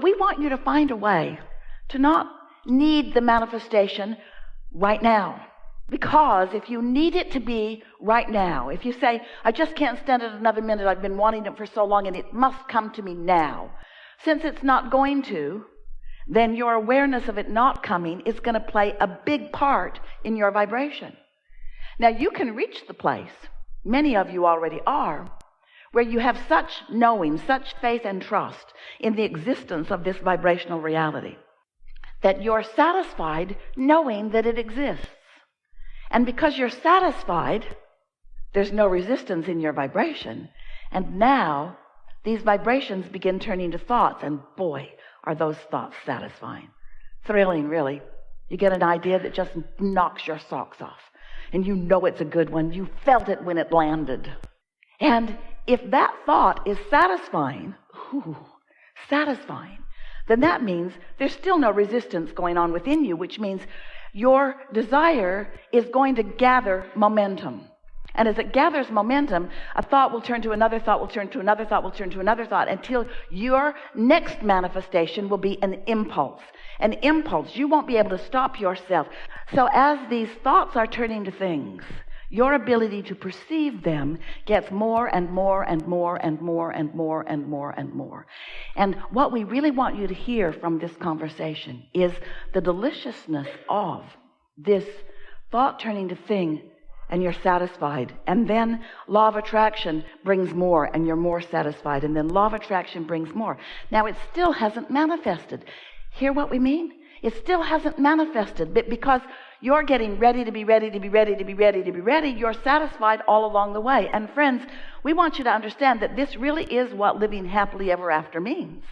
We want you to find a way to not need the manifestation right now. Because if you need it to be right now, if you say, I just can't stand it another minute, I've been wanting it for so long and it must come to me now. Since it's not going to, then your awareness of it not coming is going to play a big part in your vibration. Now you can reach the place, many of you already are, where you have such knowing, such faith and trust in the existence of this vibrational reality that you're satisfied knowing that it exists. And because you're satisfied, there's no resistance in your vibration. And now these vibrations begin turning to thoughts, and boy, are those thoughts satisfying. Thrilling, really. You get an idea that just knocks your socks off. And you know it's a good one. You felt it when it landed. And if that thought is satisfying, then that means there's still no resistance going on within you, which means your desire is going to gather momentum. And as it gathers momentum, a thought will turn to another thought, will turn to another thought, will turn to another thought, until your next manifestation will be an impulse. An impulse. You won't be able to stop yourself. So as these thoughts are turning to things, your ability to perceive them gets more and more and more and more and more and more and more. And what we really want you to hear from this conversation is the deliciousness of this thought turning to thing, and you're satisfied. And then law of attraction brings more, and you're more satisfied. And then law of attraction brings more. Now it still hasn't manifested. Hear what we mean? It still hasn't manifested, but because you're getting ready to be ready to be ready to be ready to be ready, you're satisfied all along the way. And friends, we want you to understand that this really is what living happily ever after means.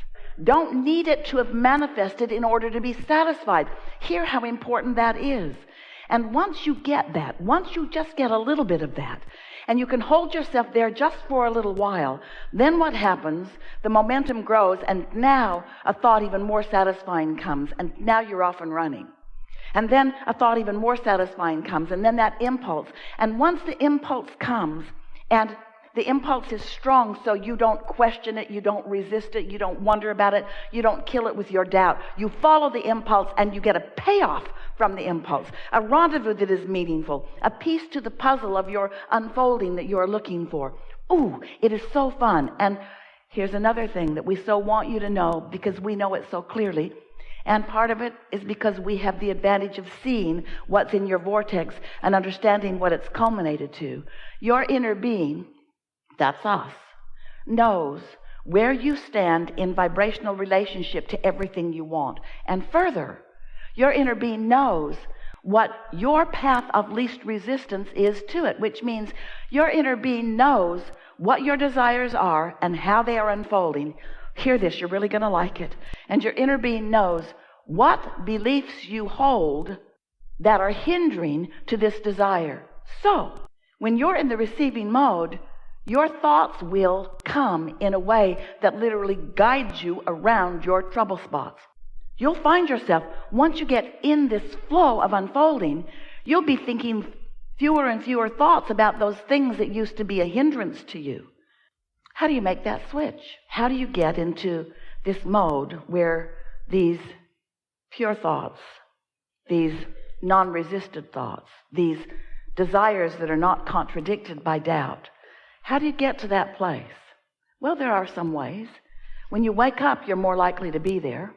Don't need it to have manifested in order to be satisfied. Hear how important that is. And once you get that, once you just get a little bit of that, and you can hold yourself there just for a little while, then what happens? The momentum grows, and now a thought even more satisfying comes, and now you're off and running. And then a thought even more satisfying comes, and then that impulse. And once the impulse comes, and the impulse is strong, so you don't question it, you don't resist it, you don't wonder about it, you don't kill it with your doubt. You follow the impulse, and you get a payoff from the impulse, a rendezvous that is meaningful, a piece to the puzzle of your unfolding that you're looking for. Ooh, it is so fun. And here's another thing that we so want you to know, because we know it so clearly. And part of it is because we have the advantage of seeing what's in your vortex and understanding what it's culminated to. Your inner being, that's us, knows where you stand in vibrational relationship to everything you want. And further, your inner being knows what your path of least resistance is to it, which means your inner being knows what your desires are and how they are unfolding. Hear this, you're really going to like it. And your inner being knows what beliefs you hold that are hindering to this desire. So, when you're in the receiving mode, your thoughts will come in a way that literally guides you around your trouble spots. You'll find yourself, once you get in this flow of unfolding, you'll be thinking fewer and fewer thoughts about those things that used to be a hindrance to you. How do you make that switch? How do you get into this mode where these pure thoughts, these non-resisted thoughts, these desires that are not contradicted by doubt, how do you get to that place? Well, there are some ways. When you wake up, you're more likely to be there.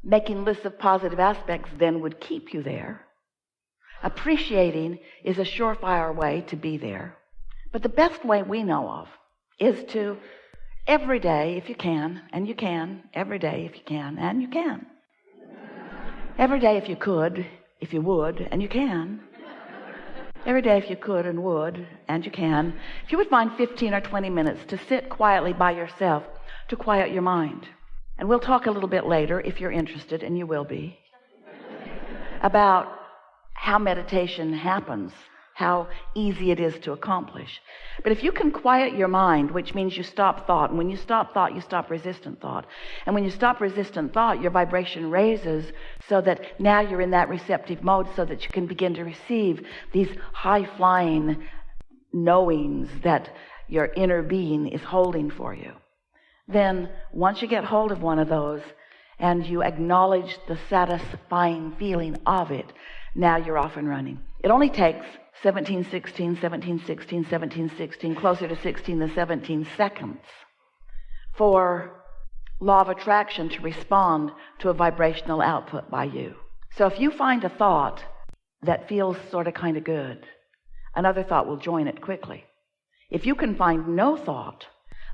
Making lists of positive aspects then would keep you there. Appreciating is a surefire way to be there. But the best way we know of is to, every day if you can, and you can, every day if you can, and you can. Every day if you could, if you would, and you can. Every day if you could and would, and you can. If you would find 15 or 20 minutes to sit quietly by yourself, to quiet your mind. And we'll talk a little bit later, if you're interested, and you will be, about how meditation happens, how easy it is to accomplish. But if you can quiet your mind, which means you stop thought, and when you stop thought, you stop resistant thought. And when you stop resistant thought, your vibration raises so that now you're in that receptive mode so that you can begin to receive these high-flying knowings that your inner being is holding for you. Then, once you get hold of one of those, and you acknowledge the satisfying feeling of it, now you're off and running. It only takes 17, 16, 17, 16, 17, 16, closer to 16 than 17 seconds for law of attraction to respond to a vibrational output by you. So if you find a thought that feels sort of kind of good, another thought will join it quickly. If you can find no thought,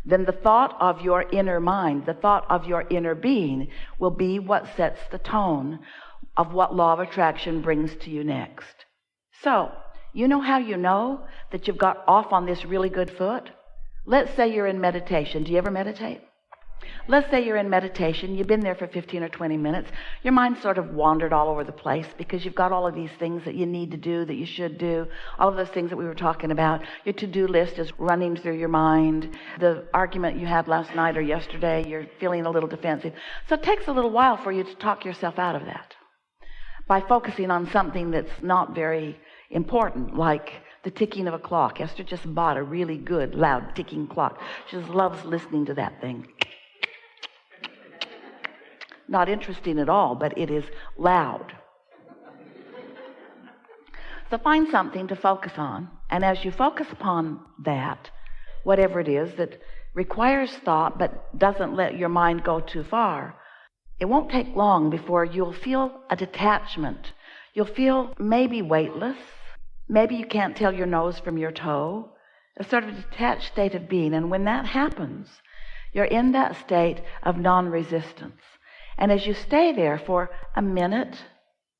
then the thought of your inner mind, the thought of your inner being, will be what sets the tone of what law of attraction brings to you next. So, you know how you know that you've got off on this really good foot? Let's say you're in meditation. Do you ever meditate? Let's say you're in meditation, you've been there for 15 or 20 minutes, your mind sort of wandered all over the place because you've got all of these things that you need to do, that you should do, all of those things that we were talking about. Your to-do list is running through your mind. The argument you had last night or yesterday, you're feeling a little defensive. So it takes a little while for you to talk yourself out of that by focusing on something that's not very important, like the ticking of a clock. Esther just bought a really good, loud ticking clock. She just loves listening to that thing. Not interesting at all, but it is loud. So find something to focus on, and as you focus upon that, whatever it is that requires thought but doesn't let your mind go too far, it won't take long before you'll feel a detachment. You'll feel maybe weightless. Maybe you can't tell your nose from your toe. A sort of detached state of being. And when that happens, you're in that state of non-resistance. And as you stay there for a minute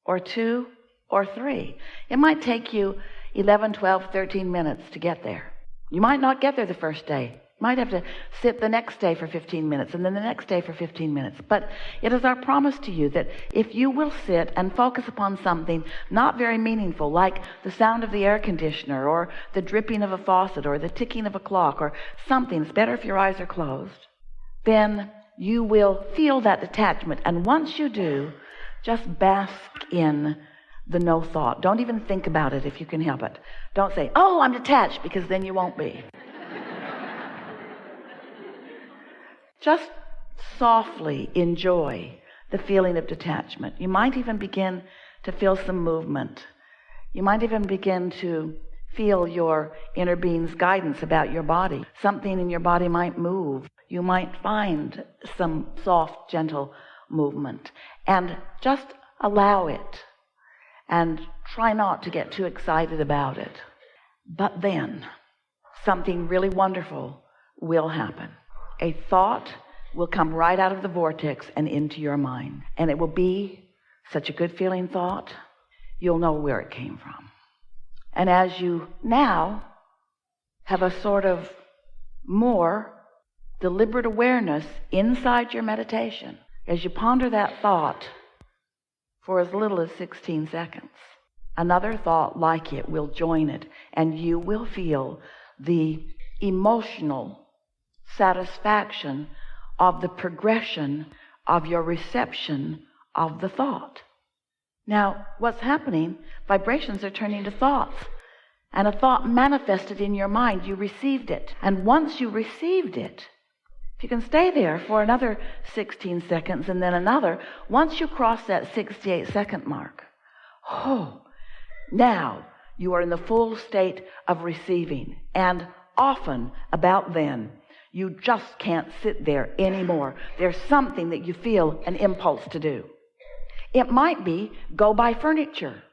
or 2 or 3, it might take you 11, 12, 13 minutes to get there. You might not get there the first day. You might have to sit the next day for 15 minutes and then the next day for 15 minutes. But it is our promise to you that if you will sit and focus upon something not very meaningful, like the sound of the air conditioner or the dripping of a faucet or the ticking of a clock or something, it's better if your eyes are closed, then you will feel that detachment. And once you do, just bask in the no thought. Don't even think about it if you can help it. Don't say, oh, I'm detached, because then you won't be. Just softly enjoy the feeling of detachment. You might even begin to feel some movement. You might even begin to feel your inner being's guidance about your body. Something in your body might move. You might find some soft, gentle movement. And just allow it. And try not to get too excited about it. But then, something really wonderful will happen. A thought will come right out of the vortex and into your mind. And it will be such a good feeling thought, you'll know where it came from. And as you now have a sort of more deliberate awareness inside your meditation, as you ponder that thought for as little as 16 seconds, another thought like it will join it, and you will feel the emotional satisfaction of the progression of your reception of the thought. Now, what's happening? Vibrations are turning to thoughts. And a thought manifested in your mind. You received it. And once you received it, if you can stay there for another 16 seconds and then another, once you cross that 68-second mark, now you are in the full state of receiving. And often, about then, you just can't sit there anymore. There's something that you feel an impulse to do. It might be go buy furniture.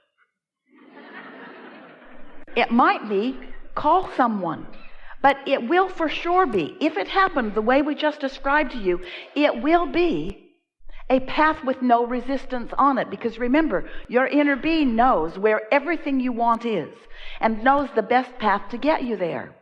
It might be call someone. But it will for sure be, if it happened the way we just described to you, it will be a path with no resistance on it. Because remember, your inner being knows where everything you want is and knows the best path to get you there.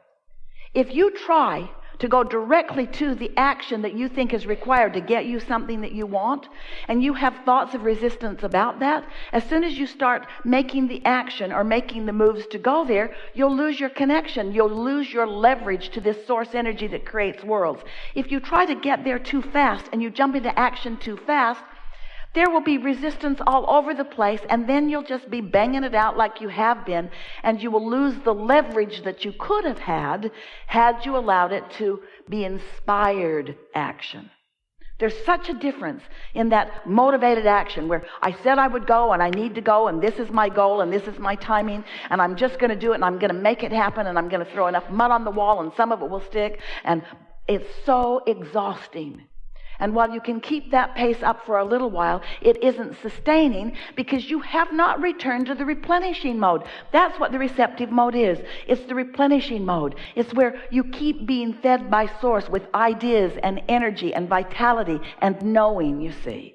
If you try to go directly to the action that you think is required to get you something that you want, and you have thoughts of resistance about that, as soon as you start making the action or making the moves to go there, you'll lose your connection. You'll lose your leverage to this source energy that creates worlds. If you try to get there too fast and you jump into action too fast, there will be resistance all over the place, and then you'll just be banging it out like you have been, and you will lose the leverage that you could have had you allowed it to be inspired action. There's such a difference in that motivated action where I said I would go and I need to go and this is my goal and this is my timing and I'm just going to do it and I'm going to make it happen and I'm going to throw enough mud on the wall and some of it will stick, and it's so exhausting. And while you can keep that pace up for a little while, it isn't sustaining because you have not returned to the replenishing mode. That's what the receptive mode is. It's the replenishing mode. It's where you keep being fed by source with ideas and energy and vitality and knowing, you see.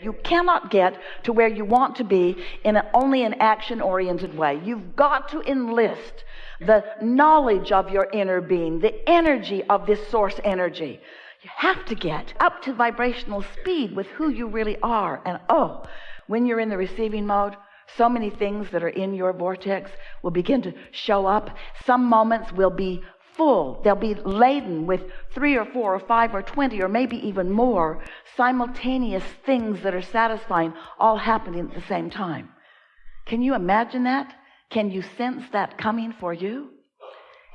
You cannot get to where you want to be in only an action-oriented way. You've got to enlist the knowledge of your inner being, the energy of this source energy. You have to get up to vibrational speed with who you really are. And when you're in the receiving mode, so many things that are in your vortex will begin to show up. Some moments will be full. They'll be laden with 3 or 4 or 5 or 20 or maybe even more simultaneous things that are satisfying, all happening at the same time. Can you imagine that? Can you sense that coming for you?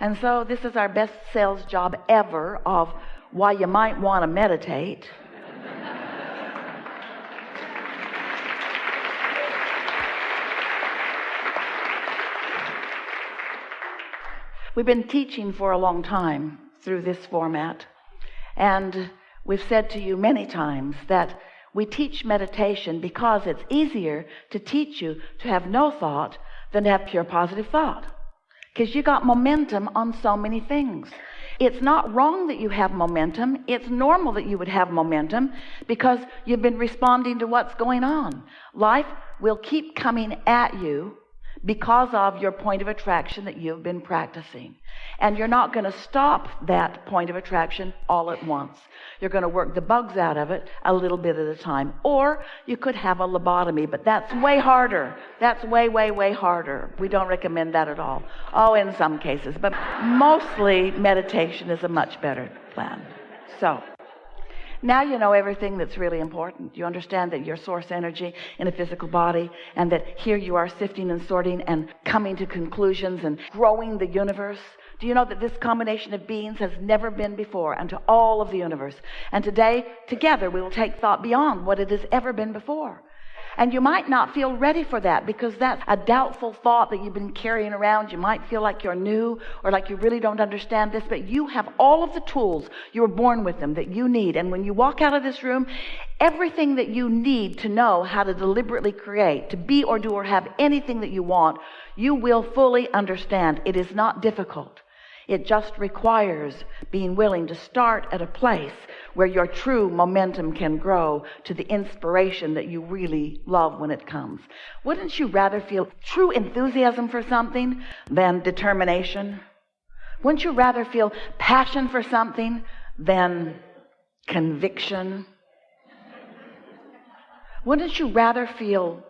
And so this is our best sales job ever of why you might want to meditate. We've been teaching for a long time through this format, and we've said to you many times that we teach meditation because it's easier to teach you to have no thought than to have pure positive thought, because you got momentum on so many things. It's not wrong that you have momentum. It's normal that you would have momentum because you've been responding to what's going on. Life will keep coming at you because of your point of attraction that you've been practicing. And you're not going to stop that point of attraction all at once. You're going to work the bugs out of it a little bit at a time. Or you could have a lobotomy, but that's way harder. That's way, way, way harder. We don't recommend that at all. In some cases. But mostly meditation is a much better plan. So now you know everything that's really important. You understand that your source energy in a physical body, and that here you are sifting and sorting and coming to conclusions and growing the universe. Do you know that this combination of beings has never been before unto all of the universe? And today, together, we will take thought beyond what it has ever been before. And you might not feel ready for that because that's a doubtful thought that you've been carrying around. You might feel like you're new or like you really don't understand this, but you have all of the tools. You were born with them that you need. And when you walk out of this room, everything that you need to know how to deliberately create, to be or do or have anything that you want, you will fully understand. It is not difficult. It just requires being willing to start at a place where your true momentum can grow to the inspiration that you really love when it comes. Wouldn't you rather feel true enthusiasm for something than determination? Wouldn't you rather feel passion for something than conviction? Wouldn't you rather feel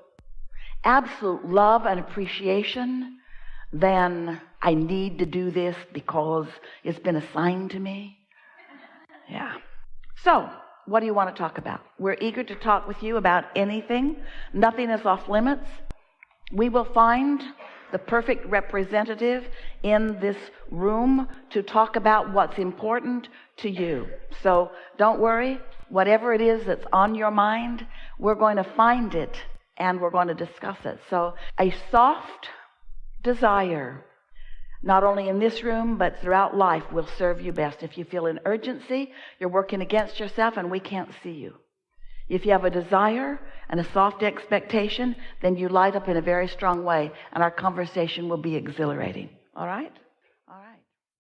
absolute love and appreciation than I need to do this because it's been assigned to me? Yeah. So, what do you want to talk about? We're eager to talk with you about anything. Nothing is off limits. We will find the perfect representative in this room to talk about what's important to you. So, don't worry. Whatever it is that's on your mind, we're going to find it and we're going to discuss it. So, a soft desire, not only in this room, but throughout life, will serve you best. If you feel an urgency, you're working against yourself and we can't see you. If you have a desire and a soft expectation, then you light up in a very strong way and our conversation will be exhilarating. All right?